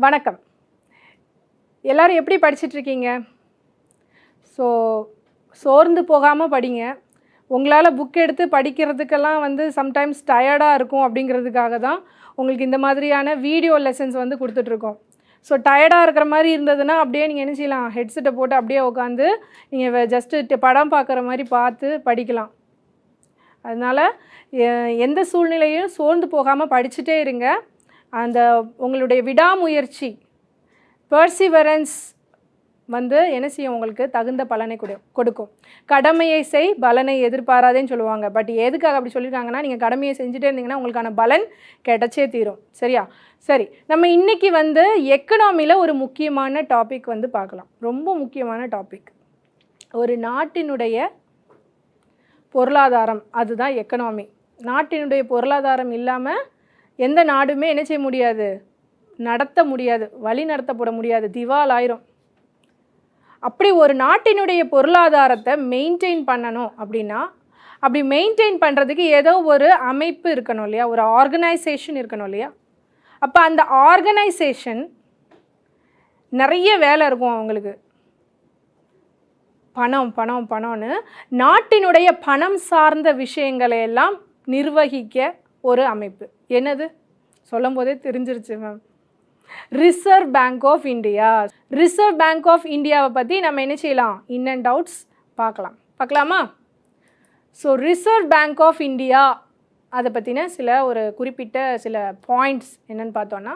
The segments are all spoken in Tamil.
வணக்கம். எல்லாரும் எப்படி படிச்சிட்டு இருக்கீங்க? சோர்ந்து போகாமல் படிங்க. உங்களால் புக் எடுத்து படிக்கிறதுக்கெல்லாம் சம்டைம்ஸ் டயர்டாக இருக்கும் அப்படிங்கிறதுக்காக தான் உங்களுக்கு இந்த மாதிரியான வீடியோ லெசன்ஸ் கொடுத்துட்ருக்கோம். டயர்டாக இருக்கிற மாதிரி இருந்ததுன்னா அப்படியே நீங்கள் என்ன செய்யலாம், ஹெட்செட்டை போட்டு அப்படியே உட்காந்து நீங்கள் ஜஸ்ட்டு படம் பார்க்குற மாதிரி பார்த்து படிக்கலாம். அதனால் எந்த சூழ்நிலையும் சோர்ந்து போகாமல் படிச்சுட்டே இருங்க. அந்த உங்களுடைய விடாமுயற்சி பர்சிவரன்ஸ் என்ன செய்யும், உங்களுக்கு தகுந்த பலனை கொடுக்கும். கடமையை செய், பலனை எதிர்பாராதேன்னு சொல்லுவாங்க. பட் எதுக்காக அப்படி சொல்லியிருக்காங்கன்னா, நீங்கள் கடமையை செஞ்சுட்டே இருந்தீங்கன்னா உங்களுக்கான பலன் கிடைச்சே தீரும். சரியா? சரி, நம்ம இன்றைக்கி எக்கனாமியில் ஒரு முக்கியமான டாபிக் பார்க்கலாம். ரொம்ப முக்கியமான டாபிக். ஒரு நாட்டினுடைய பொருளாதாரம், அதுதான் எக்கனாமி. நாட்டினுடைய பொருளாதாரம் இல்லாமல் எந்த நாடுமே என்ன செய்ய முடியாது, நடத்த முடியாது, வழி நடத்தப்பட முடியாது, திவால் ஆயிரும். அப்படி ஒரு நாட்டினுடைய பொருளாதாரத்தை மெயின்டைன் பண்ணணும் அப்படின்னா, அப்படி மெயின்டைன் பண்ணுறதுக்கு ஏதோ ஒரு அமைப்பு இருக்கணும் இல்லையா, ஒரு ஆர்கனைசேஷன் இருக்கணும் இல்லையா. அப்போ அந்த ஆர்கனைசேஷன் நிறைய வேலை இருக்கும் அவங்களுக்கு. பணம்னு நாட்டினுடைய பணம் சார்ந்த விஷயங்களை எல்லாம் நிர்வகிக்க ஒரு அமைப்பு. என்னது சொல்லும் போதே தெரிஞ்சிருச்சு ma'am, reserve bank of India. Reserve bank of இந்தியாவை பற்றி நம்ம என்ன செய்யலாம், இன் அண்ட் அவுட்ஸ் பார்க்கலாமா? ரிசர்வ் பேங்க் ஆஃப் இந்தியா அதை பற்றின ஒரு குறிப்பிட்ட சில பாயிண்ட்ஸ் என்னன்னு பார்த்தோன்னா,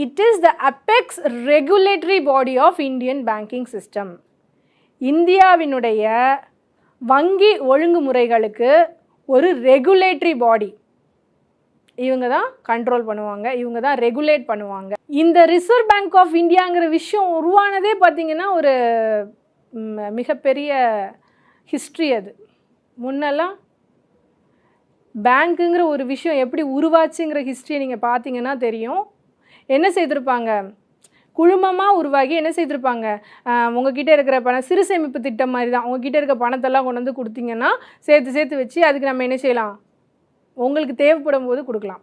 it is the apex regulatory body of Indian banking system. இந்தியாவினுடைய வங்கி ஒழுங்குமுறைகளுக்கு ஒரு ரெகுலேட்டரி பாடி. இவங்க தான் கண்ட்ரோல் பண்ணுவாங்க, இவங்க தான் ரெகுலேட் பண்ணுவாங்க. இந்த ரிசர்வ் பேங்க் ஆஃப் இந்தியாங்கிற விஷயம் உருவானதே பார்த்திங்கன்னா ஒரு மிகப்பெரிய ஹிஸ்ட்ரி. அது முன்னெல்லாம் பேங்க்குங்கிற ஒரு விஷயம் எப்படி உருவாச்சுங்கிற ஹிஸ்ட்ரியை நீங்கள் பார்த்தீங்கன்னா தெரியும். என்ன செய்திருப்பாங்க, குழுமமாக உருவாகி என்ன செய்திருப்பாங்க, உங்ககிட்ட இருக்கிற பணம் சிறு சேமிப்பு திட்டம் மாதிரி தான். உங்ககிட்ட இருக்க பணத்தெல்லாம் கொண்டு கொடுத்தீங்கன்னா சேர்த்து வச்சு அதுக்கு நம்ம என்ன செய்யலாம், உங்களுக்கு தேவைப்படும் போது கொடுக்கலாம்.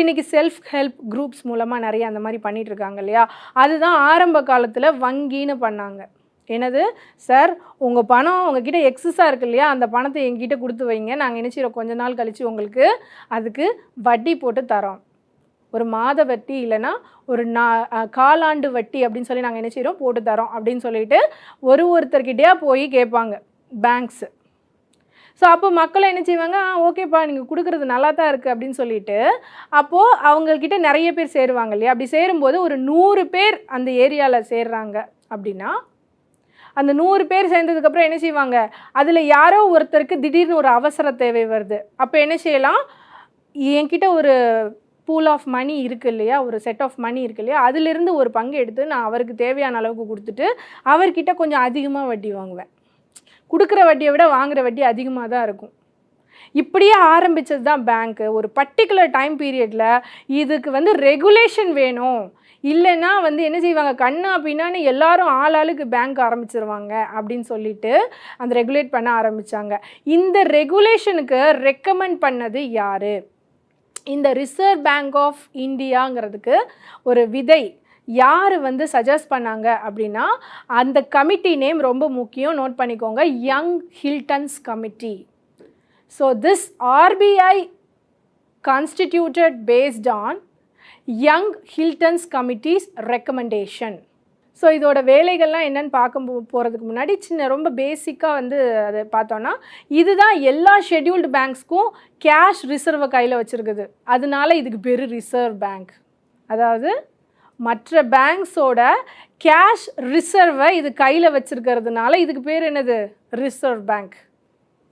இன்றைக்கி செல்ஃப் ஹெல்ப் குரூப்ஸ் மூலமாக நிறைய அந்த மாதிரி பண்ணிகிட்ருக்காங்க இல்லையா. அதுதான் ஆரம்ப காலத்தில் வங்கின்னு பண்ணாங்க. என்னது, சார் உங்கள் பணம் உங்ககிட்ட எக்ஸஸாக இருக்கு இல்லையா, அந்த பணத்தை எங்கிட்ட கொடுத்து வைங்க, நாங்கள் என்ன செய்கிறோம், கொஞ்ச நாள் கழித்து உங்களுக்கு அதுக்கு வட்டி போட்டு தரோம். ஒரு மாத வட்டி இல்லைன்னா ஒரு காலாண்டு வட்டி அப்படின்னு சொல்லி நாங்கள் என்ன செய்கிறோம், போட்டு தரோம் அப்படின்னு சொல்லிட்டு ஒருத்தர்கிட்டயா போய் கேட்பாங்க பேங்க்ஸு. அப்போ மக்களை என்ன செய்வாங்க, ஓகேப்பா நீங்கள் கொடுக்குறது நல்லா தான் இருக்குது அப்படின்னு சொல்லிட்டு அப்போது அவங்கக்கிட்ட நிறைய பேர் சேருவாங்க இல்லையா. அப்படி சேரும்போது ஒரு 100 பேர் அந்த ஏரியாவில் சேர்றாங்க அப்படின்னா, அந்த 100 பேர் சேர்ந்ததுக்கப்புறம் என்ன செய்வாங்க, அதில் யாரோ ஒருத்தருக்கு திடீர்னு ஒரு அவசர தேவை வருது. அப்போ என்ன செய்யலாம், என்கிட்ட ஒரு பூல் ஆஃப் மணி இருக்குது இல்லையா, ஒரு செட் ஆஃப் மணி இருக்குது இல்லையா, அதிலிருந்து ஒரு பங்கு எடுத்து நான் அவருக்கு தேவையான அளவுக்கு கொடுத்துட்டு அவர்கிட்ட கொஞ்சம் அதிகமாக வட்டி வாங்குவேன். கொடுக்குற வட்டியை விட வாங்குகிற வட்டி அதிகமாக தான் இருக்கும். இப்படியே ஆரம்பித்தது தான் பேங்க்கு. ஒரு பர்டிகுலர் டைம் பீரியடில் இதுக்கு ரெகுலேஷன் வேணும், இல்லைன்னா என்ன செய்வாங்க, கண்ணா பின்னான்னு எல்லாரும் ஆளாளுக்கு பேங்க் ஆரம்பிச்சிருவாங்க அப்படின்னு சொல்லிட்டு அந்த ரெகுலேட் பண்ண ஆரம்பித்தாங்க. இந்த ரெகுலேஷனுக்கு ரெக்கமெண்ட் பண்ணது யார், இந்த ரிசர்வ் பேங்க் ஆஃப் இந்தியாங்கிறதுக்கு ஒரு விதை யார் சஜஸ்ட் பண்ணாங்க அப்படின்னா, அந்த கமிட்டி நேம் ரொம்ப முக்கியம், நோட் பண்ணிக்கோங்க, Young Hilton's committee. This RBI constituted based on Young Hilton's committee's recommendation. இதோட வேலைகள்லாம் என்னென்னு பார்க்க போகிறதுக்கு முன்னாடி ரொம்ப பேசிக்காக அதை பார்த்தோன்னா, இதுதான் எல்லா ஷெட்யூல்டு பேங்க்ஸ்க்கும் கேஷ் ரிசர்வை கையில் வச்சுருக்குது. அதனால இதுக்கு பேர் ரிசர்வ் பேங்க். அதாவது மற்ற பேங்க்ஸோட கேஷ் ரிசர்வை இது கையில் வச்சுருக்கிறதுனால இதுக்கு பேர் என்னது, ரிசர்வ் பேங்க்.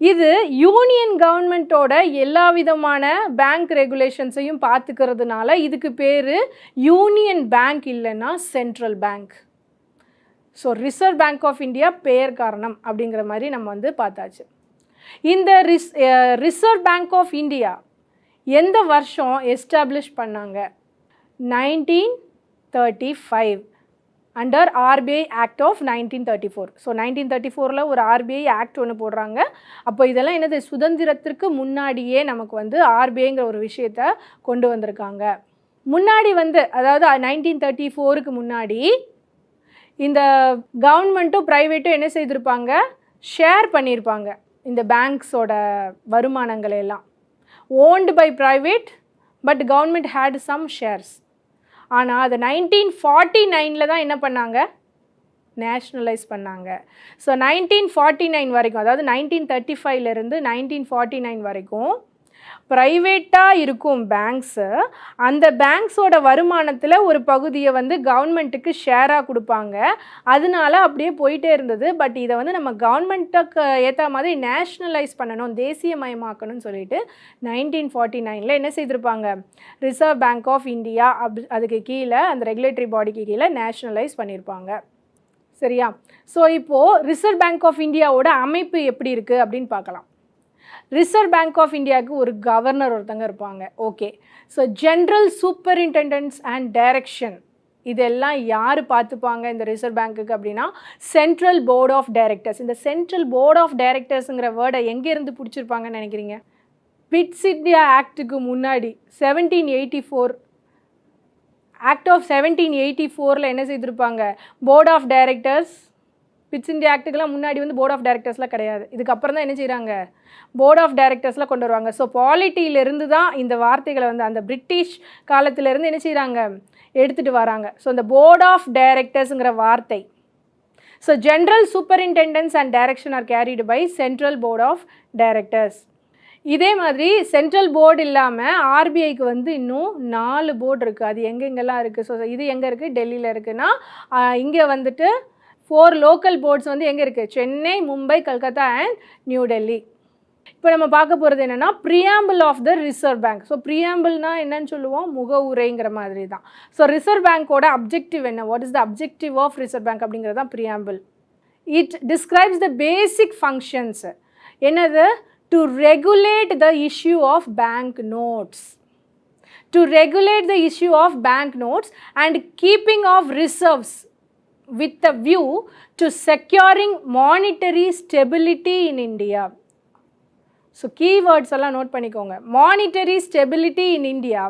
இது யூனியன் கவர்மெண்ட்டோட எல்லா விதமான பேங்க் ரெகுலேஷன்ஸையும் பார்த்துக்கிறதுனால இதுக்கு பேர் யூனியன் பேங்க் இல்லைன்னா central bank. Reserve bank of India பேர் காரணம் அப்படிங்கிற மாதிரி நம்ம பார்த்தாச்சு. இந்த ரிசர்வ் பேங்க் ஆஃப் இந்தியா எந்த வருஷம் எஸ்டாப்ளிஷ் பண்ணாங்க, 1935 அண்டர் RBI ஆக்ட் ஆஃப் 1934. 1934 ஒரு RBI ஆக்ட் ஒன்று போடுறாங்க. அப்போ இதெல்லாம் என்னது, சுதந்திரத்திற்கு முன்னாடியே நமக்கு RBIங்கிற ஒரு விஷயத்தை கொண்டு வந்திருக்காங்க. முன்னாடி வந்து அதாவது 1934க்கு முன்னாடி இந்த கவர்மெண்ட்டும் ப்ரைவேட்டும் என்ன செய்திருப்பாங்க, ஷேர் பண்ணியிருப்பாங்க இந்த பேங்க்ஸோட வருமானங்களை எல்லாம். Owned by private but government had some shares. ஆனால் அது 1949 தான் என்ன பண்ணாங்க, நேஷ்னலைஸ் பண்ணாங்க. ஸோ 1949 வரைக்கும், அதாவது 1935லேருந்து 1949 வரைக்கும் ப்ரைவேட்டாக இருக்கும் பேங்க்ஸு. அந்த பேங்க்ஸோட வருமானத்தில் ஒரு பகுதியை வந்து கவர்மெண்ட்டுக்கு ஷேராக கொடுப்பாங்க. அதனால அப்படியே போயிட்டே இருந்தது. பட் இதை வந்து நம்ம கவர்மெண்ட்டுக்கு ஏற்ற மாதிரி நேஷ்னலைஸ் பண்ணணும், தேசியமயமாக்கணும்னு சொல்லிட்டு 1949 என்ன செய்திருப்பாங்க, ரிசர்வ் பேங்க் ஆஃப் இந்தியா அதுக்கு கீழே, அந்த ரெகுலேட்டரி பாடிக்கு கீழே நேஷ்னலைஸ் பண்ணியிருப்பாங்க. சரியா? ஸோ இப்போது ரிசர்வ் பேங்க் ஆஃப் இந்தியாவோட அமைப்பு எப்படி இருக்குது அப்படின்னு பார்க்கலாம். ரிசர்வ் பேங்க் ஆஃப் இந்தியாவுக்கு ஒரு கவர்னர் ஒருத்தங்க இருப்பாங்க. Okay. So general superintendence and direction இதெல்லாம் யார் பார்த்துப்பாங்க இந்த ரிசர்வ் பேங்க்குக்கு அப்படின்னா, சென்ட்ரல் போர்ட் ஆஃப் டைரக்டர்ஸ். இந்த சென்ட்ரல் போர்ட் ஆஃப் டைரக்டர்ஸுங்கிற வேர்டை எங்கேருந்து பிடிச்சிருப்பாங்கன்னு நினைக்கிறீங்க? பிட்ஸ் இந்தியா ஆக்டுக்கு முன்னாடி 1784 ஆக்ட் ஆஃப் 1784 என்ன செய்திருப்பாங்க, board of directors. Pitt's India ஆக்டுக்கெல்லாம் முன்னாடி வந்து போர்ட் ஆஃப் டைரக்டர்ஸ்லாம் கிடையாது. இதுக்கப்புறம் தான் என்ன செய்கிறாங்க, போர்ட் ஆஃப் டைரக்டர்ஸ்லாம் கொண்டு வருவாங்க. ஸோ பாலிட்டியிலிருந்து தான் இந்த வார்த்தைகளை வந்து அந்த பிரிட்டிஷ் காலத்திலேருந்து என்ன செய்கிறாங்க, எடுத்துகிட்டு வராங்க. ஸோ இந்த போர்ட் ஆஃப் டைரக்டர்ஸுங்கிற வார்த்தை. So general superintendence and direction are carried by central board of directors. இதே மாதிரி சென்ட்ரல் போர்டு இல்லாமல் ஆர்பிஐக்கு வந்து இன்னும் 4 போர்டு இருக்குது. அது எங்கெங்கெல்லாம் இருக்குது? ஸோ இது எங்கே இருக்குது, டெல்லியில் இருக்குன்னா, இங்கே வந்துட்டு 4 லோக்கல் போர்ட்ஸ் வந்து எங்கே இருக்குது, சென்னை, மும்பை, கல்கத்தா அண்ட் நியூ டெல்லி. இப்போ நம்ம பார்க்க போகிறது என்னென்னா preamble of the reserve bank. So ப்ரியாம்பிள்னா என்னன்னு சொல்லுவோம், முகவுரைங்கிற மாதிரி தான். ஸோ ரிசர்வ் பேங்க்கோட அப்ஜெக்டிவ் என்ன, what is the objective of reserve bank அப்படிங்கிறது தான் ப்ரியாம்பிள். It describes the basic functions. என்னது, to regulate the issue of bank notes, to regulate the issue of bank notes and keeping of reserves with a view to securing monetary stability in India. So keywords alla note பண்ணிக்கோங்க. Monetary stability in India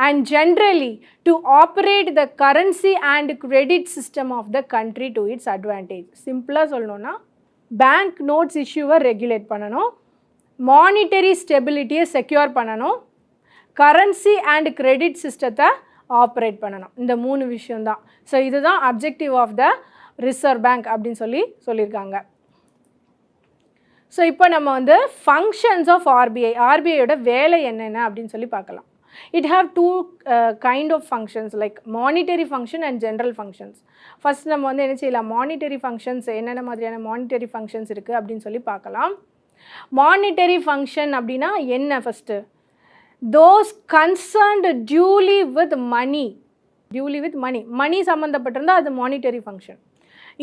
and generally to operate the currency and credit system of the country to its advantage. சிம்பிளாக சொல்லணும்னா பேங்க் நோட்ஸ் இஷ்யூவை ரெகுலேட் பண்ணணும், மானிட்டரி ஸ்டெபிலிட்டியை செக்யூர் பண்ணணும், கரன்சி அண்ட் கிரெடிட் சிஸ்டத்தை ஆப்ரேட் பண்ணணும். இந்த 3 விஷயம்தான். ஸோ இதுதான் objective of the reserve bank அப்படின்னு சொல்லியிருக்காங்க. ஸோ இப்போ நம்ம வந்து ஃபங்க்ஷன்ஸ் ஆஃப் ஆர்பிஐ, ஆர்பிஐயோட வேலை என்னென்ன அப்படின்னு சொல்லி பார்க்கலாம். It have 2 kind of functions like monetary function and general functions. First நம்ம வந்து என்ன செய்யலாம், மானிட்டரி ஃபங்க்ஷன்ஸ் என்னென்ன மாதிரியான மானிட்டரி ஃபங்க்ஷன்ஸ் இருக்குது அப்படின்னு சொல்லி பார்க்கலாம். மானிட்டரி ஃபங்க்ஷன் அப்படின்னா என்ன, first those concerned duly with money, money சம்மந்தப்பட்டிருந்தால் அது monetary function.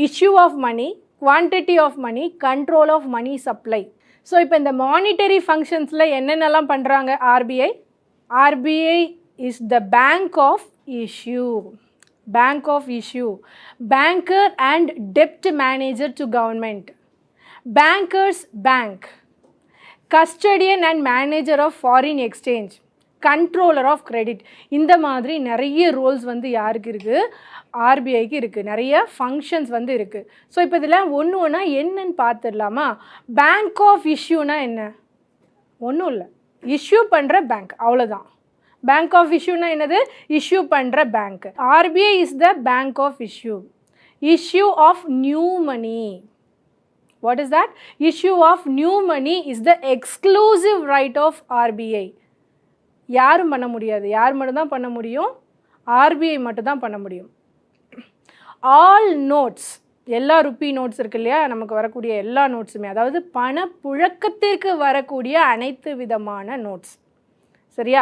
Issue of money, quantity of money, control of money supply. So இப்போ இந்த மானிட்டரி ஃபங்க்ஷன்ஸில் என்னென்னலாம் பண்ணுறாங்க RBI? RBI is the bank of issue, banker and debt manager to government, bankers bank, custodian and manager of foreign exchange, controller of credit. இந்த மாதிரி நிறைய ரோல்ஸ் வந்து யாருக்கு இருக்குது, ஆர்பிஐக்கு இருக்குது, நிறைய ஃபங்க்ஷன்ஸ் வந்து இருக்குது. ஸோ இப்போ இதில் ஒன்று என்னன்னு பார்த்துடலாமா? பேங்க் ஆஃப் இஷ்யூனா என்ன, ஒன்றும் இல்லை, இஷ்யூ பண்ணுற பேங்க், அவ்வளோதான். பேங்க் ஆஃப் இஷ்யூனா என்னது, இஷ்யூ பண்ணுற bank. RBI is the bank of issue of new money. What is that? Issue of new money is the exclusive right of RBI. யாரும் பண்ண முடியாது, யார் மட்டும் தான் பண்ண முடியும், ஆர்பிஐ மட்டும் தான் பண்ண முடியும். ஆல் நோட்ஸ், எல்லா ருப்பி நோட்ஸ் இருக்கு இல்லையா, நமக்கு வரக்கூடிய எல்லா நோட்ஸுமே, அதாவது பணப்புழக்கத்திற்கு வரக்கூடிய அனைத்து விதமான நோட்ஸ், சரியா,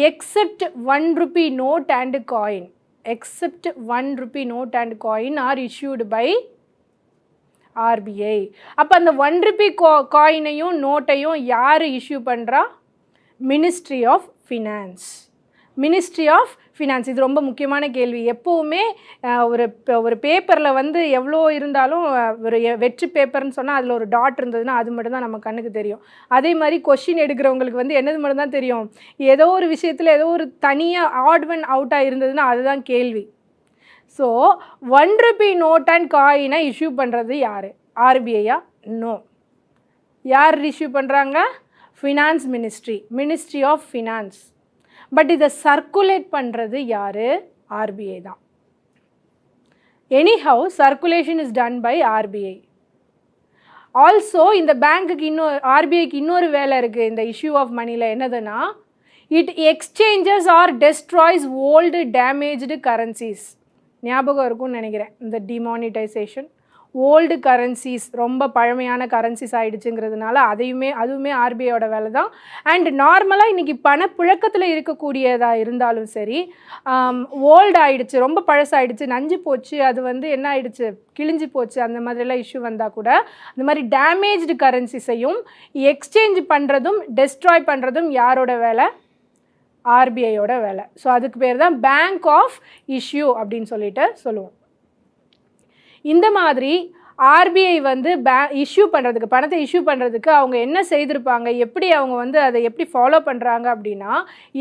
accept 1 rupee note and coin, except 1 rupee note and coin are issued by RBI. அப்போ அந்த 1 rupee காயினையும் நோட்டையும் யார் இஷ்யூ பண்ணுறா? Ministry of finance. Ministry of finance. இது ரொம்ப முக்கியமான கேள்வி. எப்போவுமே ஒரு பேப்பரில் வந்து எவ்வளோ இருந்தாலும் ஒரு வெற்று பேப்பர்னு சொன்னால் அதில் ஒரு டாட் இருந்ததுன்னா அது மட்டும்தான் நம்ம கண்ணுக்கு தெரியும். அதே மாதிரி கொஷின் எடுக்கிறவங்களுக்கு வந்து என்னது மட்டும்தான் தெரியும், ஏதோ ஒரு விஷயத்தில் ஏதோ ஒரு தனியாக ஆட் ஒன் அவுட்டாக இருந்ததுன்னா அதுதான் கேள்வி. ஸோ 1 ரூபி நோட் அண்ட் காயினை இஷ்யூ பண்ணுறது யார்? ஆர்பிஐயா? நோ. யார் இஷ்யூ பண்ணுறாங்க? Finance ministry of finance. But இதை சர்க்குலேட் பண்ணுறது யார்? ஆர்பிஐ தான். Anyhow circulation is done by RBI. Also இந்த பேங்க்குக்கு ஆர்பிஐக்கு இன்னொரு வேலை இருக்குது இந்த இஷ்யூ ஆஃப் மணியில். என்னதுன்னா, it exchanges or destroys old damaged currencies. ஞாபகம் இருக்கும்னு நினைக்கிறேன் இந்த டிமானிட்டைசேஷன். ஓல்டு கரன்சிஸ் ரொம்ப பழமையான கரன்சிஸ் ஆகிடுச்சுங்கிறதுனால அதுவுமே ஆர்பிஐயோட வேலை தான். அண்ட் நார்மலாக இன்றைக்கி பணப்புழக்கத்தில் இருக்கக்கூடியதாக இருந்தாலும் சரி, ஓல்டு ஆகிடுச்சு, ரொம்ப பழசாகிடுச்சு, நஞ்சு போச்சு, அது வந்து என்ன ஆகிடுச்சு, கிழிஞ்சு போச்சு, அந்த மாதிரிலாம் இஷ்யூ வந்தால் கூட அந்த மாதிரி டேமேஜ்டு கரன்சிஸையும் எக்ஸ்சேஞ்ச் பண்ணுறதும் டெஸ்ட்ராய் பண்ணுறதும் யாரோட வேலை? ஆர்பிஐயோட வேலை. ஸோ அதுக்கு பேர் தான் பேங்க் ஆஃப் இஷ்யூ அப்படின்னு சொல்லுவோம். இந்த மாதிரி ஆர்பிஐ வந்து இஷ்யூ பண்ணுறதுக்கு, பணத்தை இஷ்யூ பண்ணுறதுக்கு அவங்க என்ன செய்திருப்பாங்க, எப்படி அவங்க வந்து அதை எப்படி ஃபாலோ பண்ணுறாங்க அப்படின்னா,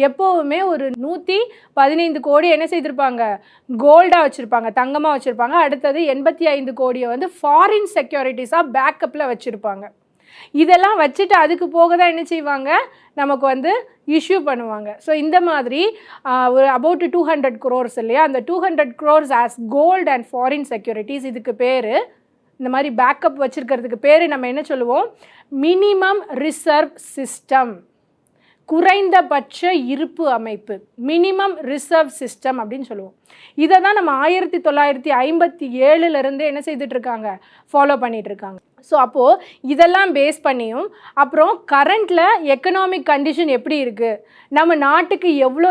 எப்போவுமே ஒரு 115 கோடி என்ன செய்திருப்பாங்க, கோல்டாக வச்சுருப்பாங்க, தங்கமாக வச்சுருப்பாங்க. அடுத்தது 85 கோடியை வந்து ஃபாரின் செக்யூரிட்டிஸாக பேக்கப்பில் வச்சுருப்பாங்க. இதெல்லாம் வச்சுட்டு அதுக்கு போக தான் என்ன செய்வாங்க, நமக்கு வந்து இஷ்யூ பண்ணுவாங்க. ஸோ இந்த மாதிரி ஒரு அபவுட் 200 crores இல்லையா, அந்த 200 crores as gold and foreign securities. இதுக்கு பேர், இந்த மாதிரி பேக்கப் வச்சுருக்கிறதுக்கு பேர் நம்ம என்ன சொல்லுவோம், மினிமம் ரிசர்வ் சிஸ்டம், குறைந்தபட்ச இருப்பு அமைப்பு, மினிமம் ரிசர்வ் சிஸ்டம் அப்படின்னு சொல்லுவோம். இதை தான் நம்ம 1957 என்ன செய்துட்ருக்காங்க, ஃபாலோ பண்ணிகிட்ருக்காங்க. ஸோ அப்போது இதெல்லாம் பேஸ் பண்ணியும், அப்புறம் கரண்டில் எக்கனாமிக் கண்டிஷன் எப்படி இருக்குது, நம்ம நாட்டுக்கு எவ்வளோ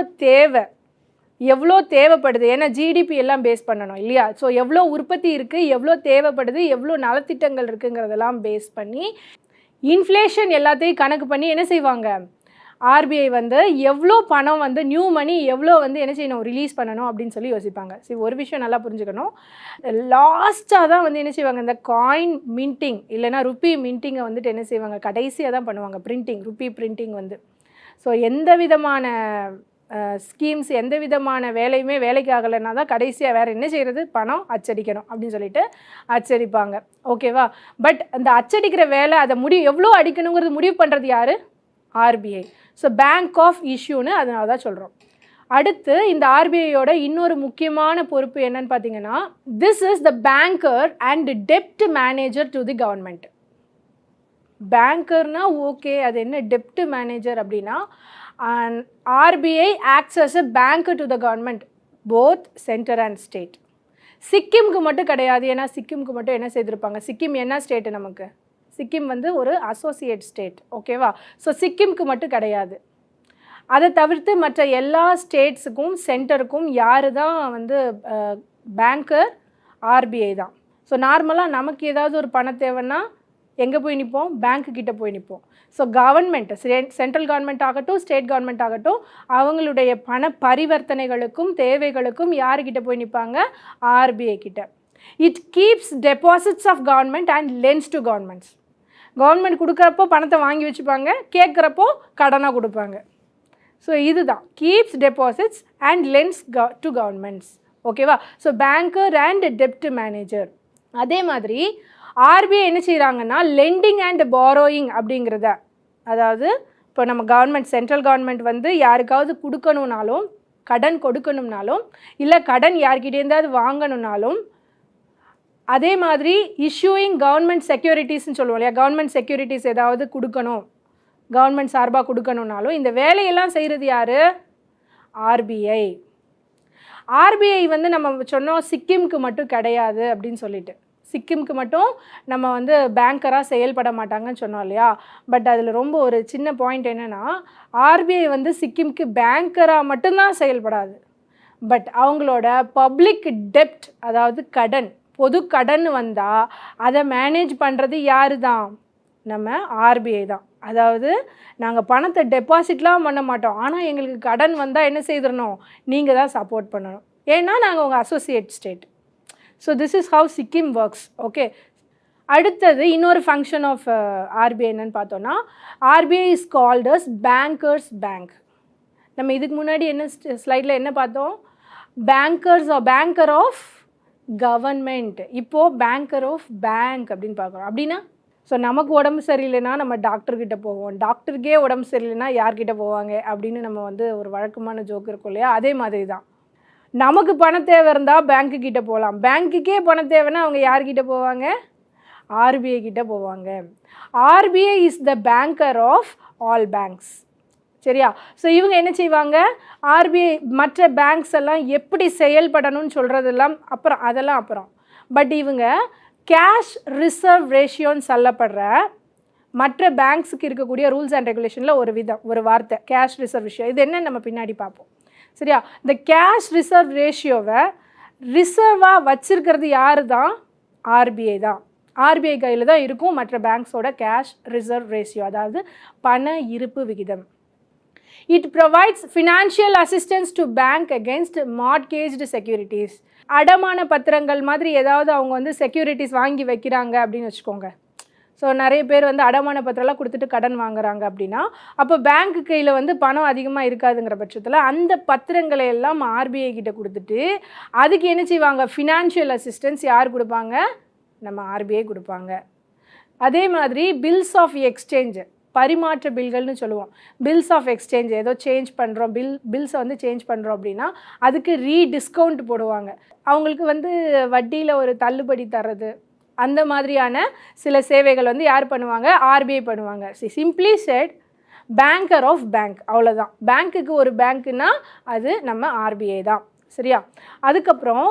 தேவைப்படுது, ஏன்னா ஜிடிபி எல்லாம் பேஸ் பண்ணணும் இல்லையா. ஸோ எவ்வளோ உற்பத்தி இருக்குது, எவ்வளோ தேவைப்படுது, எவ்வளோ நலத்திட்டங்கள் இருக்குங்கிறதெல்லாம் பேஸ் பண்ணி இன்ஃப்ளேஷன் எல்லாத்தையும் கணக்கு பண்ணி என்ன செய்வாங்க, ஆர்பிஐ வந்து எவ்வளோ பணம் வந்து நியூ மணி எவ்வளோ வந்து என்ன செய்யணும், ரிலீஸ் பண்ணணும் அப்படின்னு சொல்லி யோசிப்பாங்க. சரி, ஒரு விஷயம் நல்லா புரிஞ்சுக்கணும், லாஸ்ட்டாக தான் வந்து என்ன செய்வாங்க, இந்த காயின் மின்ட்டிங் இல்லைனா ருப்பி மின்ட்டிங்கை வந்துட்டு என்ன செய்வாங்க, கடைசியாக தான் பண்ணுவாங்க, பிரிண்டிங், ருப்பி பிரிண்டிங் வந்து. ஸோ எந்த விதமான ஸ்கீம்ஸ், எந்த விதமான வேலைக்கு ஆகலைன்னா தான் கடைசியாக வேறு என்ன செய்கிறது, பணம் அச்சடிக்கணும் அப்படின்னு சொல்லிட்டு அச்சடிப்பாங்க. ஓகேவா. பட் அந்த அச்சடிக்கிற வேலை, அதை எவ்வளோ அடிக்கணுங்கிறது முடிவு பண்ணுறது யார்? ஆர்பிஐ. ஸோ பேங்க் ஆஃப் இஷ்யூன்னு அதனால தான் சொல்கிறோம். அடுத்து இந்த ஆர்பிஐயோட இன்னொரு முக்கியமான பொறுப்பு என்னன்னு பார்த்தீங்கன்னா, this is the banker and டெப்ட் மேனேஜர் டு தி கவர்மெண்ட். பேங்கர்னா ஓகே, அது என்ன டெப்ட் மேனேஜர் அப்படின்னா, RBI acts as a banker to the government both centre and state. சிக்கிம்க்கு மட்டும் கிடையாது, ஏன்னா சிக்கிம்க்கு மட்டும் என்ன செய்திருப்பாங்க, சிக்கிம் என்ன ஸ்டேட்டு, நமக்கு சிக்கிம் வந்து ஒரு அசோசியேட் ஸ்டேட். ஓகேவா. ஸோ சிக்கிம்க்கு மட்டும் கிடையாது, அதை தவிர்த்து மற்ற எல்லா ஸ்டேட்ஸுக்கும் சென்டருக்கும் யார் தான் வந்து பேங்கர்? ஆர்பிஐ தான். ஸோ நார்மலாக நமக்கு ஏதாவது ஒரு பணம் தேவைன்னா எங்கே போய் நிற்போம், பேங்க்குக்கிட்ட போய் நிற்போம். ஸோ கவர்மெண்ட், சென்ட்ரல் கவர்மெண்ட் ஆகட்டும், ஸ்டேட் கவர்மெண்ட் ஆகட்டும், அவங்களுடைய பண பரிவர்த்தனைகளுக்கும் தேவைகளுக்கும் யாருக்கிட்ட போய் நிற்பாங்க, ஆர்பிஐ கிட்ட. It keeps deposits of government and lends to governments. Government கொடுக்குறப்போ பணத்தை வாங்கி வச்சுப்பாங்க, கேட்குறப்போ கடனாக கொடுப்பாங்க. ஸோ இதுதான் keeps deposits and lends to governments. ஓகேவா. ஸோ பேங்கர் அண்ட் டெப்ட் மேனேஜர். அதே மாதிரி ஆர்பிஐ என்ன செய்கிறாங்கன்னா, லெண்டிங் அண்ட் பாரோயிங் அப்படிங்கிறத, அதாவது இப்போ நம்ம கவர்மெண்ட், சென்ட்ரல் கவர்மெண்ட் வந்து யாருக்காவது கொடுக்கணுன்னாலும், கடன் கொடுக்கணும்னாலும், இல்லை கடன் யார்கிட்டேருந்தாவது வாங்கணுன்னாலும், அதே மாதிரி இஷ்யூயிங் கவர்மெண்ட் செக்யூரிட்டிஸ்ன்னு சொல்லுவோம் இல்லையா, கவர்மெண்ட் செக்யூரிட்டிஸ் ஏதாவது கொடுக்கணும், கவர்மெண்ட் சார்பாக கொடுக்கணுன்னாலும் இந்த வேலையெல்லாம் செய்கிறது யார்? ஆர்பிஐ. ஆர்பிஐ வந்து நம்ம சொன்னோம் சிக்கிம்க்கு மட்டும் கிடையாது அப்படின்னு சொல்லிட்டு, சிக்கிம்க்கு மட்டும் நம்ம வந்து பேங்கராக செயல்பட மாட்டாங்கன்னு சொன்னோம் இல்லையா. பட் அதில் ரொம்ப ஒரு சின்ன பாயிண்ட் என்னென்னா, ஆர்பிஐ வந்து சிக்கிம்க்கு பேங்கராக மட்டும்தான் செயல்படாது. பட் அவங்களோட பப்ளிக் டெப்ட், அதாவது கடன், பொது கடன் வந்தால் அதை மேனேஜ் பண்ணுறது யார் தான்? நம்ம ஆர்பிஐ தான். அதாவது நாங்கள் பணத்தை டெபாசிட்லாம் பண்ண மாட்டோம், ஆனால் எங்களுக்கு கடன் வந்தால் என்ன செய்திடணும், நீங்கள் தான் சப்போர்ட் பண்ணணும், ஏன்னா நாங்கள் உங்கள் associate state. So this is how Sikkim works. Okay, அடுத்தது இன்னொரு ஃபங்க்ஷன் ஆஃப் ஆர்பிஐ என்னன்னு பார்த்தோன்னா, RBI is called as bankers bank. நம்ம இதுக்கு முன்னாடி என்ன ஸ்லைடில் என்ன பார்த்தோம், பேங்கர் ஆஃப் கவர்மெண்ட், இப்போது பேங்கர் ஆஃப் பேங்க் அப்படின்னு பார்க்குறோம். அப்படின்னா ஸோ நமக்கு உடம்பு சரியில்லைன்னா நம்ம டாக்டர்கிட்ட போவோம், டாக்டருக்கே உடம்பு சரியில்லைன்னா யார்கிட்ட போவாங்க அப்படின்னு நம்ம வந்து ஒரு வழக்கமான ஜோக் இருக்கும் இல்லையா, அதே மாதிரி தான் நமக்கு பண தேவை இருந்தால் பேங்க்கு கிட்டே போகலாம், பேங்க்குக்கே பண தேவைன்னா அவங்க யார்கிட்ட போவாங்க, ஆர்பிஐ கிட்டே போவாங்க. RBI is the banker of all banks. சரியா? ஸோ இவங்க என்ன செய்வாங்க, ஆர்பிஐ மற்ற பேங்க்ஸ் எல்லாம் எப்படி செயல்படணும்னு சொல்கிறதெல்லாம் அப்புறம். பட் இவங்க கேஷ் ரிசர்வ் ரேஷியோன்னு சொல்லப்படுற மற்ற பேங்க்ஸுக்கு இருக்கக்கூடிய ரூல்ஸ் அண்ட் ரெகுலேஷனில் ஒரு வார்த்தை கேஷ் ரிசர்வ் ரேஷியோ. இது என்ன நம்ம பின்னாடி பார்ப்போம். சரியா? இந்த கேஷ் ரிசர்வ் ரேஷியோவை ரிசர்வாக வச்சிருக்கிறது யார் தான், ஆர்பிஐ தான். ஆர்பிஐ கையில் தான் இருக்கும் மற்ற பேங்க்ஸோட கேஷ் ரிசர்வ் ரேஷியோ, அதாவது பண இருப்பு விகிதம். It provides financial assistance to bank against mortgaged securities. அடமான பத்திரங்கள் மாதிரி ஏதாவது அவங்க வந்து செக்யூரிட்டிஸ் வாங்கி வைக்கிறாங்க அப்படின்னு வச்சுக்கோங்க. ஸோ நிறைய பேர் வந்து அடமான பத்திரம்லாம் கொடுத்துட்டு கடன் வாங்குறாங்க அப்படின்னா, அப்போ பேங்க் கையில் வந்து பணம் அதிகமாக இருக்காதுங்கிற பட்சத்தில் அந்த பத்திரங்களை எல்லாம் ஆர்பிஐ கிட்ட கொடுத்துட்டு அதுக்கு என்ன செய்வாங்க, ஃபினான்ஷியல் அசிஸ்டன்ஸ் யார் கொடுப்பாங்க, நம்ம ஆர்பிஐ கொடுப்பாங்க. அதே மாதிரி பில்ஸ் ஆஃப் எக்ஸ்சேஞ்ச், பரிமாற்ற பில்கள்னு சொல்லுவோம். பில்ஸ் ஆஃப் எக்ஸ்சேஞ்ச், ஏதோ சேஞ்ச் பண்ணுறோம், பில்ஸை வந்து சேஞ்ச் பண்ணுறோம் அப்படின்னா அதுக்கு டிஸ்கவுண்ட் போடுவாங்க. அவங்களுக்கு வந்து வட்டியில் ஒரு தள்ளுபடி தர்றது, அந்த மாதிரியான சில சேவைகள் வந்து யார் பண்ணுவாங்க, ஆர்பிஐ பண்ணுவாங்க. Simply said banker of bank, அவ்வளோதான். பேங்க்குக்கு ஒரு பேங்க்குன்னா அது நம்ம ஆர்பிஐ தான். சரியா? அதுக்கப்புறம்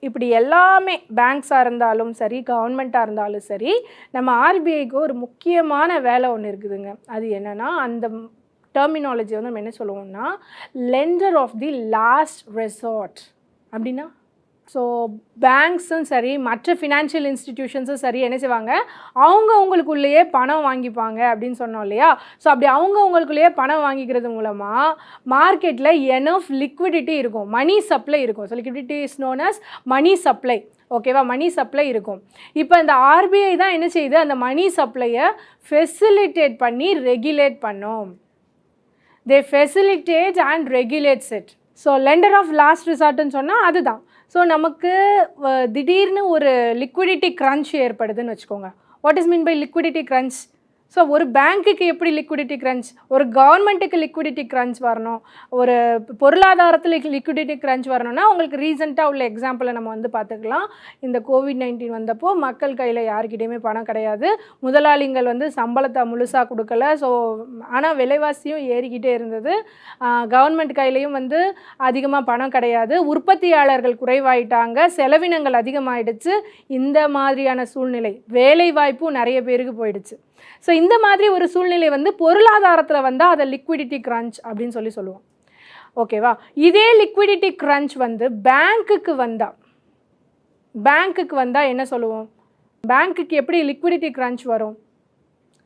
இப்படி எல்லாமே பேங்க்ஸாக இருந்தாலும் சரி, கவர்மெண்ட்டாக இருந்தாலும் சரி, நம்ம ஆர்பிஐக்கு ஒரு முக்கியமான வேலை ஒன்று இருக்குதுங்க. அது என்னென்னா, அந்த டெர்மினாலஜி வந்து நம்ம என்ன சொல்லுவோம்னா lender of the last resort. அப்படின்னா ஸோ பேங்க்ஸும் சரி மற்ற ஃபினான்ஷியல் இன்ஸ்டிடியூஷன்ஸும் சரி என்ன செய்வாங்க, அவங்கவுங்களுக்குள்ளேயே பணம் வாங்கிப்பாங்க அப்படின்னு சொன்னோம் இல்லையா. ஸோ அப்படி அவங்கவுங்களுக்குள்ளேயே பணம் வாங்கிக்கிறது மூலமாக மார்க்கெட்டில் எனஃப் லிக்விடிட்டி இருக்கும், மணி சப்ளை இருக்கும். So liquidity is known as money supply. ஓகேவா? மணி சப்ளை இருக்கும். இப்போ இந்த ஆர்பிஐ தான் என்ன செய்யுது, அந்த மணி சப்ளையை ஃபெசிலிட்டேட் பண்ணி ரெகுலேட் பண்ணும். They facilitate and regulates it. So lender of last ரிசார்ட்னு சொன்னால் அதுதான். ஸோ நமக்கு திடீர்னு ஒரு லிக்விடிட்டி க்ரன்ச் ஏற்படுதுன்னு வச்சுக்கோங்க. What is mean by liquidity crunch? So ஒரு பேங்க்குக்கு எப்படி லிக்விடிட்டி க்ரன்ச், ஒரு கவர்மெண்ட்டுக்கு லிக்விடிட்டி க்ரன்ச் வரணும், ஒரு பொருளாதாரத்தில் லிக்விடிட்டி க்ரன்ச் வரணும்னா உங்களுக்கு ரீசெண்டாக உள்ள எக்ஸாம்பிளை நம்ம வந்து பார்த்துக்கலாம். இந்த கோவிட்-19 வந்தப்போ மக்கள் கையில் யாருக்கிட்டையுமே பணம் கிடையாது, முதலாளிகள் வந்து சம்பளத்தை முழுசாக கொடுக்கல. ஸோ ஆனால் விலைவாசியும் ஏறிக்கிட்டே இருந்தது, கவர்மெண்ட் கையிலையும் வந்து அதிகமாக பணம் கிடையாது, உற்பத்தியாளர்கள் குறைவாயிட்டாங்க, செலவினங்கள் அதிகமாகிடுச்சு. இந்த மாதிரியான சூழ்நிலை, வேலை வாய்ப்பும் நிறைய பேருக்கு போயிடுச்சு. ஸோ இந்த மாதிரி ஒரு சூழ்நிலை வந்து பொருளாதாரத்தில் வந்தால் அதை லிக்விடிட்டி க்ரன்ச் அப்படின்னு சொல்லுவோம். ஓகேவா? இதே லிக்விடிட்டி க்ரன்ச் வந்து பேங்க்குக்கு வந்தால் என்ன சொல்லுவோம், பேங்க்குக்கு எப்படி லிக்விடிட்டி க்ரன்ச் வரும்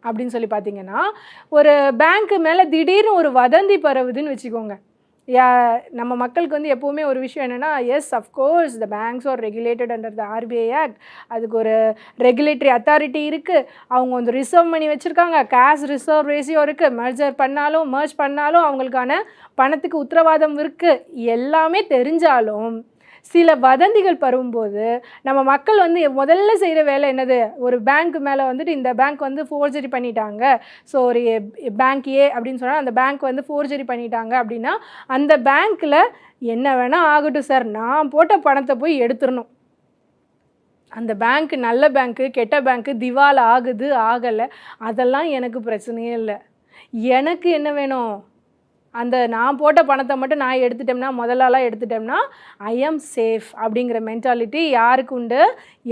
அப்படின்னு சொல்லி பார்த்தீங்கன்னா, ஒரு பேங்க்கு மேலே திடீர்னு ஒரு வதந்தி பரவுதுன்னு வச்சுக்கோங்க. நம்ம மக்களுக்கு வந்து எப்போவுமே ஒரு விஷயம் என்னென்னா, yes of course the banks R regulated under the RBI act, அதுக்கு ஒரு ரெகுலேட்டரி அத்தாரிட்டி இருக்குது, அவங்க வந்து ரிசர்வ் பண்ணி வச்சுருக்காங்க, கேஷ் ரிசர்வ் ரேஷியோ இருக்குது, மர்ஜ் பண்ணாலும் அவங்களுக்கான பணத்துக்கு உத்தரவாதம் இருக்குது, எல்லாமே தெரிஞ்சாலும் சில வதந்திகள் பருவும்போது நம்ம மக்கள் வந்து முதல்ல செய்கிற வேலை என்னது, ஒரு பேங்க் மேலே வந்துட்டு இந்த பேங்க் வந்து ஃபோர்ஜரி பண்ணிட்டாங்க, ஸோ ஒரு பேங்க் ஏ அப்படின்னு சொன்னால் அந்த பேங்க் வந்து ஃபோர்ஜரி பண்ணிட்டாங்க அப்படின்னா அந்த பேங்க்கில் என்ன வேணால் ஆகட்டும் சார், நான் போட்ட பணத்தை போய் எடுத்துடணும். அந்த பேங்க் நல்ல பேங்க்கு கெட்ட பேங்க்கு, திவால் ஆகுது ஆகலை, அதெல்லாம் எனக்கு பிரச்சனையே இல்லை. எனக்கு என்ன வேணும், அந்த நான் போட்ட பணத்தை மட்டும் நான் எடுத்துட்டேன்னா, முதலாளாக எடுத்துட்டோம்னா ஐ ஆம் சேஃப் அப்படிங்கிற மென்டாலிட்டி யாருக்கு உண்டு,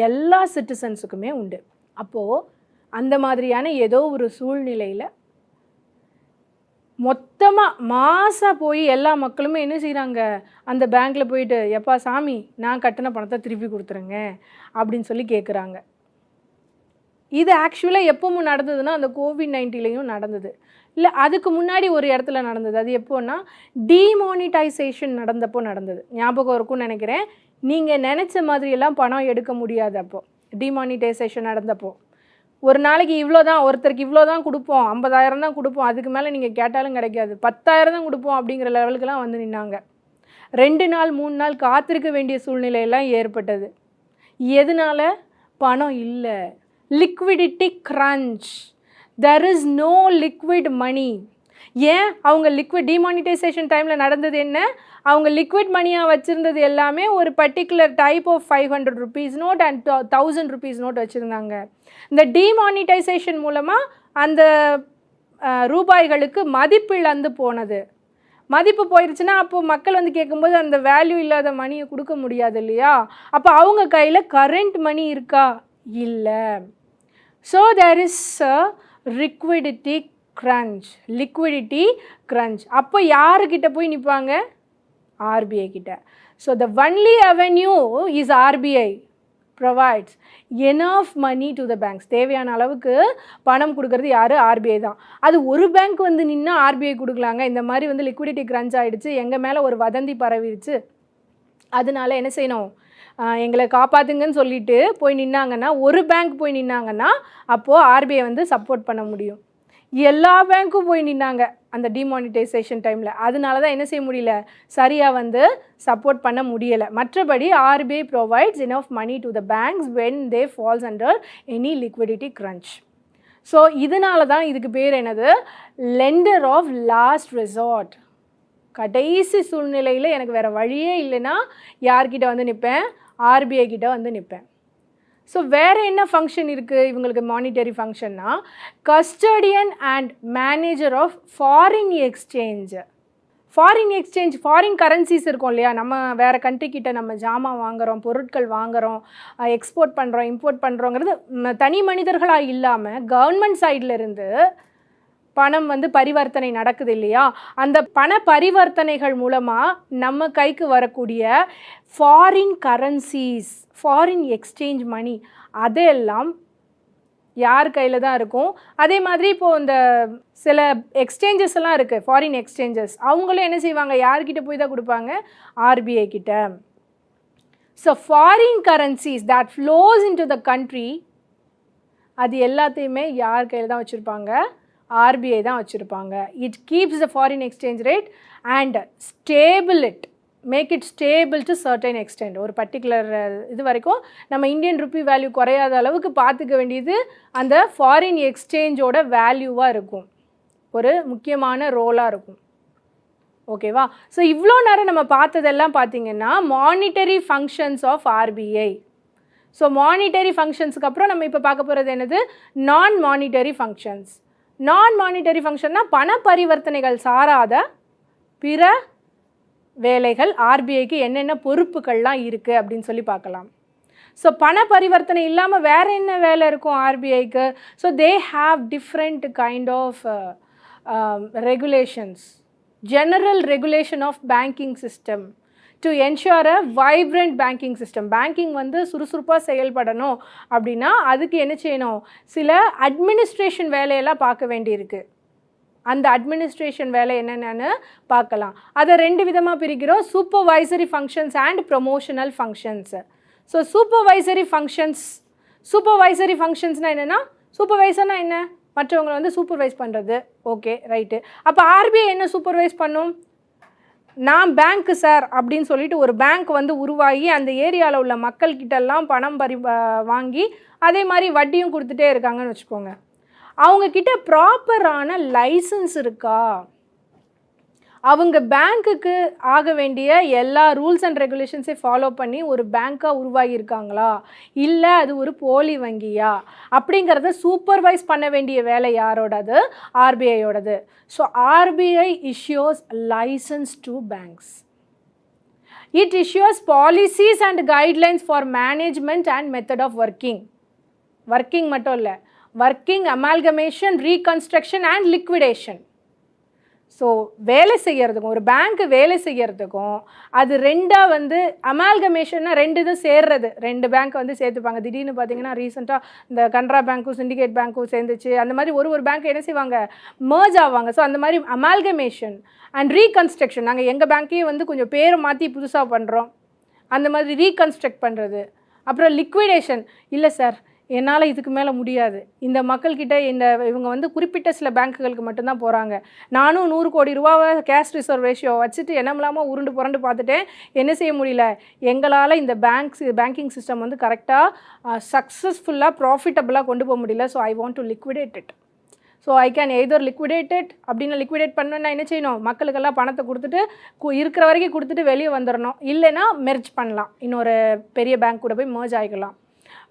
எல்லா சிட்டிசன்ஸுக்குமே உண்டு. அப்போது அந்த மாதிரியான ஏதோ ஒரு சூழ்நிலையில் மொத்தமாக மாசாக போய் எல்லா மக்களுமே என்ன செய்கிறாங்க, அந்த பேங்க்கில் போயிட்டு எப்பா சாமி நான் கட்டின பணத்தை திருப்பி கொடுத்துருங்க அப்படின்னு சொல்லி கேட்குறாங்க. இது ஆக்சுவலாக எப்பவும் நடந்ததுன்னா அந்த கோவிட்-19லையும் நடந்தது. இல்லை அதுக்கு முன்னாடி ஒரு இடத்துல நடந்தது. அது எப்போன்னா டிமானிட்டைசேஷன் நடந்தப்போ நடந்தது. ஞாபகம் இருக்கும்னு நினைக்கிறேன். நீங்கள் நினச்ச மாதிரியெல்லாம் பணம் எடுக்க முடியாது அப்போ. டிமானிட்டைசேஷன் நடந்தப்போ ஒரு நாளைக்கு இவ்வளோ தான், ஒருத்தருக்கு இவ்வளோ தான் கொடுப்போம், 50,000 தான் கொடுப்போம், அதுக்கு மேலே நீங்கள் கேட்டாலும் கிடைக்காது, 10,000 தான் கொடுப்போம் அப்படிங்கிற லெவலுக்கெல்லாம் வந்து நின்னாங்க. 2 நாள் 3 நாள் காத்திருக்க வேண்டிய சூழ்நிலையெல்லாம் ஏற்பட்டது. எதனால? பணம் இல்லை. Liquidity crunch. There is no liquid money. ஏன் அவங்க டிமானிட்டைசேஷன் டைமில் நடந்தது என்ன? அவங்க லிக்விட் மணியாக வச்சுருந்தது எல்லாமே ஒரு particular type of 500 rupees note and 1000 rupees note வச்சுருந்தாங்க. இந்த டிமானிட்டைசேஷன் மூலமாக அந்த ரூபாய்களுக்கு மதிப்பு இழந்து போனது. மதிப்பு போயிடுச்சுன்னா அப்போது மக்கள் வந்து கேட்கும்போது அந்த வேல்யூ இல்லாத மணியை கொடுக்க முடியாது இல்லையா? அப்போ அவங்க கையில் கரண்ட் மணி இருக்கா? இல்லை. So there is a liquidity crunch. அப்போ யாருக்கிட்ட போய் நிற்பாங்க? RBI கிட்ட. So the only avenue is RBI provides enough money to the banks. தேவையான அளவுக்கு பணம் கொடுக்கறது யார்? RBI தான். அது ஒரு பேங்க் வந்து நின்னா RBI கொடுக்கலாங்க. இந்த மாதிரி வந்து லிக்விடிட்டி கிரன்ச் ஆகிடுச்சு, எங்கள் மேலே ஒரு வதந்தி பரவிடுச்சு, அதனால என்ன செய்யணும், எங்களை காப்பாற்றுங்கன்னு சொல்லிட்டு போய் நின்னாங்கன்னா, ஒரு பேங்க் போய் நின்னாங்கன்னா அப்போது RBI வந்து சப்போர்ட் பண்ண முடியும். எல்லா பேங்க்கும் போய் நின்னாங்க அந்த டிமானிட்டைசேஷன் டைமில். அதனால தான் என்ன செய்ய முடியல, சரியாக வந்து சப்போர்ட் பண்ண முடியலை. மற்றபடி RBI provides enough money to the banks when they falls under any liquidity crunch. So இதனால தான் இதுக்கு பேர் என்னது, லெண்டர் ஆஃப் லாஸ்ட் ரெசார்ட். கடைசி சூழ்நிலையில் எனக்கு வேறு வழியே இல்லைன்னா யார்கிட்ட வந்து நிற்பேன்? RBI கிட்ட வந்து நிற்பேன். ஸோ வேறு என்ன ஃபங்க்ஷன் இருக்குது இவங்களுக்கு? மானிட்டரி ஃபங்க்ஷன்னா custodian and manager of foreign exchange. Foreign currencies இருக்கும் இல்லையா, நம்ம வேறு கண்ட்ரிக்கிட்ட நம்ம ஜாமான் வாங்குகிறோம், பொருட்கள் வாங்குகிறோம், எக்ஸ்போர்ட் பண்ணுறோம், இம்போர்ட் பண்ணுறோங்கிறது தனி மனிதர்களாக இல்லாமல் கவர்மெண்ட் சைட்லேருந்து பணம் வந்து பரிவர்த்தனை நடக்குது இல்லையா? அந்த பண பரிவர்த்தனைகள் மூலமாக நம்ம கைக்கு வரக்கூடிய ஃபாரின் கரன்சிஸ், ஃபாரின் எக்ஸ்சேஞ்ச் மணி, அதெல்லாம் யார் கையில் தான் இருக்கும்? அதே மாதிரி இப்போது இந்த சில எக்ஸ்சேஞ்சஸ் எல்லாம் இருக்குது, ஃபாரின் எக்ஸ்சேஞ்சஸ், அவங்களும் என்ன செய்வாங்க? யார்கிட்ட போய் தான் கொடுப்பாங்க? RBI கிட்ட. So foreign currencies that flows into the country, அது எல்லாத்தையுமே யார் கையில் தான் வச்சுருப்பாங்க? RBI தான் வச்சுருப்பாங்க. It keeps the foreign exchange rate and make it stable to certain extent. ஒரு பர்டிகுலர் இது வரைக்கும் நம்ம இந்தியன் ருப்பி வேல்யூ குறையாத அளவுக்கு பார்த்துக்க வேண்டியது அந்த ஃபாரின் எக்ஸ்சேஞ்சோட வேல்யூவாக இருக்கும், ஒரு முக்கியமான ரோலாக இருக்கும். ஓகேவா? ஸோ இவ்வளோ நேரம் நம்ம பார்த்ததெல்லாம் பார்த்திங்கன்னா monetary functions of RBI. So monetary ஃபங்க்ஷன்ஸுக்கு அப்புறம் நம்ம இப்போ பார்க்க போகிறது என்னது? நான் மானிட்டரி ஃபங்க்ஷன்ஸ். நான் மானிட்டரி ஃபங்க்ஷன்னா பண பரிவர்த்தனைகள் சாராத பிற வேலைகள், RBIக்கு என்னென்ன பொறுப்புகள்லாம் இருக்குது அப்படின்னு சொல்லி பார்க்கலாம். ஸோ பண பரிவர்த்தனை இல்லாமல் வேறு என்ன வேலை இருக்கும் RBIக்கு? So they have different kind of regulations. General regulation of banking system to ensure a vibrant banking system. Banking வந்து சுறுசுறுப்பாக செயல்படணும் அப்படின்னா அதுக்கு என்ன செய்யணும்? சில அட்மினிஸ்ட்ரேஷன் வேலையெல்லாம் பார்க்க வேண்டியிருக்கு. அந்த அட்மினிஸ்ட்ரேஷன் வேலை என்னென்னு பார்க்கலாம். அதை 2 விதமாக பிரிக்கிறோம், supervisory functions and promotional functions. So supervisory ஃபங்க்ஷன்ஸ்னால் என்னென்னா, சூப்பர்வைசர்னால் என்ன? மற்றவங்களை வந்து சூப்பர்வைஸ் பண்ணுறது. Okay, right. அப்போ RBI என்ன சூப்பர்வைஸ் பண்ணும்? நான் பேங்க்கு சார் அப்படின்னு சொல்லிட்டு ஒரு பேங்க் வந்து உருவாகி அந்த ஏரியாவில் உள்ள மக்கள்கிட்டெல்லாம் பணம் வாங்கி அதே மாதிரி வட்டியும் கொடுத்துட்டே இருக்காங்கன்னு வச்சுக்கோங்க. அவங்கக்கிட்ட ப்ராப்பரான லைசன்ஸ் இருக்கா? அவங்க பேங்க்குக்கு ஆக வேண்டிய எல்லா ரூல்ஸ் அண்ட் ரெகுலேஷன்ஸை ஃபாலோ பண்ணி ஒரு பேங்க்காக உருவாகியிருக்காங்களா, இல்லை அது ஒரு போலி வங்கியா அப்படிங்கிறத சூப்பர்வைஸ் பண்ண வேண்டிய வேலை யாரோடது? RBIயோடது. So RBI issues license to banks. It issues policies and guidelines for management and method of working. மட்டும் இல்லை, working, amalgamation, reconstruction and liquidation. So வேலை செய்கிறதுக்கும் ஒரு பேங்க்கு வேலை செய்கிறதுக்கும் அது ரெண்டாக வந்து அமால்கமேஷன்னா 2 இதும் சேர்றது, 2 பேங்க் வந்து சேர்த்துப்பாங்க. திடீர்னு பார்த்தீங்கன்னா ரீசெண்டாக இந்த கனரா பேங்க்கும் சிண்டிகேட் பேங்க்கும் சேர்ந்துச்சு. அந்த மாதிரி ஒரு பேங்க் என்ன செய்வாங்க, மர்ஜ் ஆவாங்க. ஸோ அந்த மாதிரி அமால்கமேஷன் அண்ட் ரீகன்ஸ்ட்ரக்ஷன், நாங்கள் எங்கள் பேங்க்கையே வந்து கொஞ்சம் பேரை மாற்றி புதுசாக பண்ணுறோம், அந்த மாதிரி ரீகன்ஸ்ட்ரக்ட் பண்ணுறது. அப்புறம் லிக்விடேஷன், இல்லை சார் என்னால் இதுக்கு மேலே முடியாது, இந்த மக்கள்கிட்ட இவங்க வந்து குறிப்பிட்ட சில பேங்க்குகளுக்கு மட்டும்தான் போகிறாங்க, நானும் 100 கோடி ரூபாவை கேஷ் ரிசர்வ் ரேஷியோ வச்சுட்டு என்னமில்லாமல் உருண்டு புரண்டு பார்த்துட்டேன், என்ன செய்ய முடியல, எங்களால் இந்த பேங்கிங் சிஸ்டம் வந்து கரெக்டாக சக்ஸஸ்ஃபுல்லாக ப்ராஃபிட்டபுளாக கொண்டு போக முடியல. So I want to liquidate it. So I can either liquidate it, அப்படின்னு லிக்விடேட் பண்ணணுன்னா என்ன செய்யணும், மக்களுக்கெல்லாம் பணத்தை கொடுத்துட்டு இருக்கிற வரைக்கும் கொடுத்துட்டு வெளியே வந்துடணும், இல்லைன்னா மெர்ஜ் பண்ணலாம், இன்னொரு பெரிய பேங்க் கூட போய் மெர்ஜ் ஆகிக்கலாம்.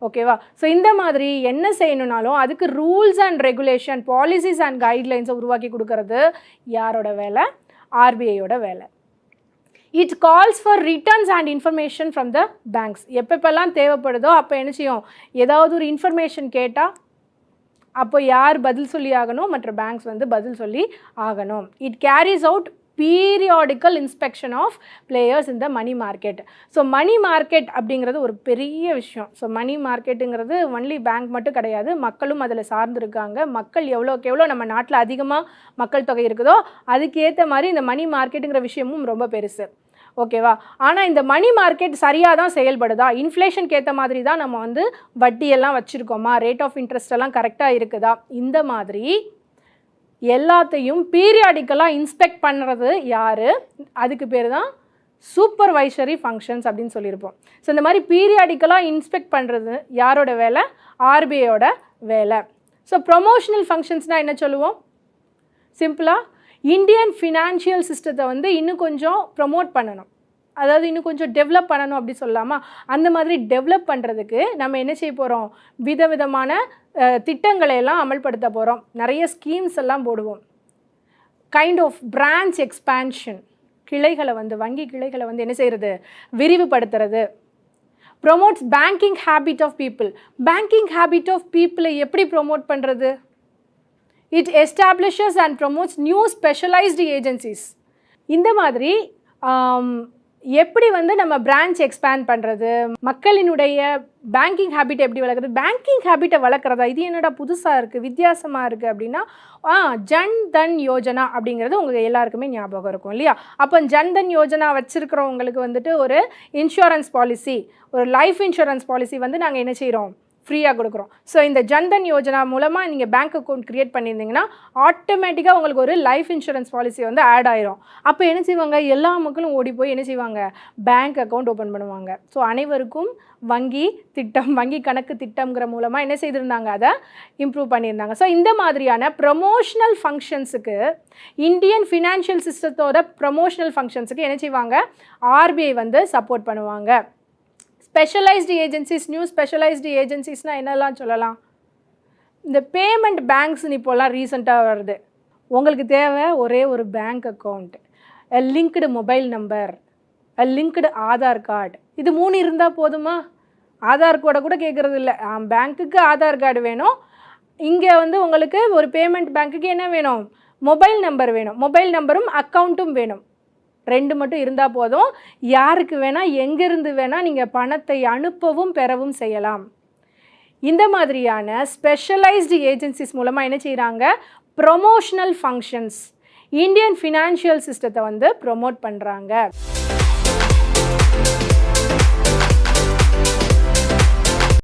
ஓகேவா? ஸோ இந்த மாதிரி என்ன செய்யணுன்னாலும் அதுக்கு rules and regulation, policies and கைட்லைன்ஸை உருவாக்கி கொடுக்கறது யாரோட வேலை, ஆர்பிஐயோட வேலை. It calls for returns and information from the banks. எப்பப்பெல்லாம் தேவைப்படுதோ அப்போ என்ன செய்யும், ஏதாவது ஒரு இன்ஃபர்மேஷன் கேட்டால் அப்போ யார் பதில் சொல்லி ஆகணும், மற்ற பேங்க்ஸ் வந்து பதில் சொல்லி ஆகணும். It carries out periodical inspection of players in the money market. So money market அப்படிங்கிறது ஒரு பெரிய விஷயம். ஸோ மணி மார்க்கெட்டுங்கிறது ஒன்லி பேங்க் மட்டும் கிடையாது, மக்களும் அதில் சார்ந்திருக்காங்க. மக்கள் எவ்வளோக்கு எவ்வளோ நம்ம நாட்டில் அதிகமாக மக்கள் தொகை இருக்குதோ அதுக்கேற்ற மாதிரி இந்த மணி மார்க்கெட்டுங்கிற விஷயமும் ரொம்ப பெருசு. ஓகேவா? ஆனால் இந்த மணி மார்க்கெட் சரியாக தான் செயல்படுதா, இன்ஃப்ளேஷனுக்கு ஏற்ற மாதிரி தான் நம்ம வந்து வட்டியெல்லாம் வச்சுருக்கோமா, ரேட் ஆஃப் இன்ட்ரெஸ்ட் எல்லாம் கரெக்டாக இருக்குதா, இந்த மாதிரி எல்லாத்தையும் பீரியாடிக்கலாக இன்ஸ்பெக்ட் பண்ணுறது யார், அதுக்கு பேர் தான் சூப்பர்வைசரி ஃபங்க்ஷன்ஸ் அப்படின்னு சொல்லியிருப்போம். ஸோ இந்த மாதிரி பீரியாடிக்கலாக இன்ஸ்பெக்ட் பண்ணுறது யாரோட வேலை, ஆர்பிஐயோட வேலை. ஸோ ப்ரொமோஷனல் ஃபங்க்ஷன்ஸ்னால் என்ன சொல்லுவோம், சிம்பிளாக இந்தியன் ஃபினான்ஷியல் சிஸ்டத்தை வந்து இன்னும் கொஞ்சம் ப்ரமோட் பண்ணணும், அதாவது இன்னும் கொஞ்சம் டெவலப் பண்ணணும் அப்படி சொல்லலாமா. அந்த மாதிரி டெவலப் பண்ணுறதுக்கு நம்ம என்ன செய்ய போகிறோம், விதவிதமான திட்டங்களை எல்லாம் அமல்படுத்த போகிறோம், நிறைய ஸ்கீம்ஸ் எல்லாம் போடுவோம். கைண்ட் ஆஃப் பிரான்ச் எக்ஸ்பேன்ஷன், கிளைகளை வந்து வங்கி கிளைகளை வந்து என்ன செய்கிறது, விரிவுபடுத்துறது. Promotes banking habit of people. Banking habit of பீப்புளை எப்படி ப்ரொமோட் பண்ணுறது, it establishes and promotes new specialized agencies. இந்த மாதிரி எப்படி வந்து நம்ம பிரான்ச் எக்ஸ்பேண்ட் பண்ணுறது, மக்களினுடைய பேங்கிங் ஹேபிட் எப்படி வளர்க்குறது, பேங்கிங் ஹேபிட்டை வளர்க்குறதா, இது என்னடா புதுசாக இருக்குது வித்தியாசமாக இருக்குது அப்படின்னா ஜன் தன் யோஜனா அப்படிங்கிறது உங்களுக்கு எல்லாருக்குமே ஞாபகம் இருக்கும் இல்லையா. அப்போ ஜன் தன் யோஜனா வச்சுருக்கிறவங்களுக்கு வந்துட்டு ஒரு இன்சூரன்ஸ் பாலிசி, ஒரு லைஃப் இன்சூரன்ஸ் பாலிசி வந்து நாங்கள் என்ன செய்கிறோம், ஃப்ரீயாக கொடுக்குறோம். ஸோ இந்த ஜன்தன் யோஜனா மூலமாக நீங்கள் பேங்க் அக்கௌண்ட் க்ரியேட் பண்ணியிருந்தீங்கன்னா ஆட்டோமேட்டிக்காக உங்களுக்கு ஒரு லைஃப் இன்சூரன்ஸ் பாலிசி வந்து ஆட் ஆயிரும். அப்போ என்ன செய்வாங்க, எல்லா மக்களும் ஓடி போய் என்ன செய்வாங்க, பேங்க் அக்கௌண்ட் ஓப்பன் பண்ணுவாங்க. ஸோ அனைவருக்கும் வங்கி திட்டம், வங்கி கணக்கு திட்டம்ங்கிற மூலமாக என்ன செய்திருந்தாங்க, அதை இம்ப்ரூவ் பண்ணியிருந்தாங்க. ஸோ இந்த மாதிரியான ப்ரமோஷனல் ஃபங்க்ஷன்ஸுக்கு, இந்தியன் ஃபினான்ஷியல் சிஸ்டத்தோட ப்ரமோஷனல் ஃபங்க்ஷன்ஸுக்கு என்ன செய்வாங்க, ஆர்பிஐ வந்து சப்போர்ட் பண்ணுவாங்க. ஸ்பெஷலைஸ்டு ஏஜென்சிஸ், நியூ ஸ்பெஷலைஸ்டு ஏஜென்சிஸ்னால் என்னெல்லாம் சொல்லலாம், இந்த பேமெண்ட் பேங்க்ஸ்னு இப்போல்லாம் ரீசெண்டாக வருது. உங்களுக்கு தேவை ஒரே ஒரு bank account, a linked mobile number, a linked Aadhaar card, இது 3 இருந்தால் போதுமா, ஆதார் கார்டை கூட கேட்குறது இல்லை, பேங்க்குக்கு ஆதார் கார்டு வேணும், இங்கே வந்து உங்களுக்கு ஒரு பேமெண்ட் பேங்க்குக்கு என்ன வேணும், மொபைல் நம்பர் வேணும், மொபைல் நம்பரும் அக்கௌண்ட்டும் வேணும், 2 மட்டும் இருந்தால் போதும். யாருக்கு வேணால் எங்கேருந்து வேணால் நீங்கள் பணத்தை அனுப்பவும் பெறவும் செய்யலாம். இந்த மாதிரியான ஸ்பெஷலைஸ்டு ஏஜென்சிஸ் மூலமாக என்ன செய்கிறாங்க, ப்ரொமோஷனல் ஃபங்க்ஷன்ஸ், இந்தியன் ஃபினான்ஷியல் சிஸ்டத்தை வந்து ப்ரொமோட் பண்ணுறாங்க.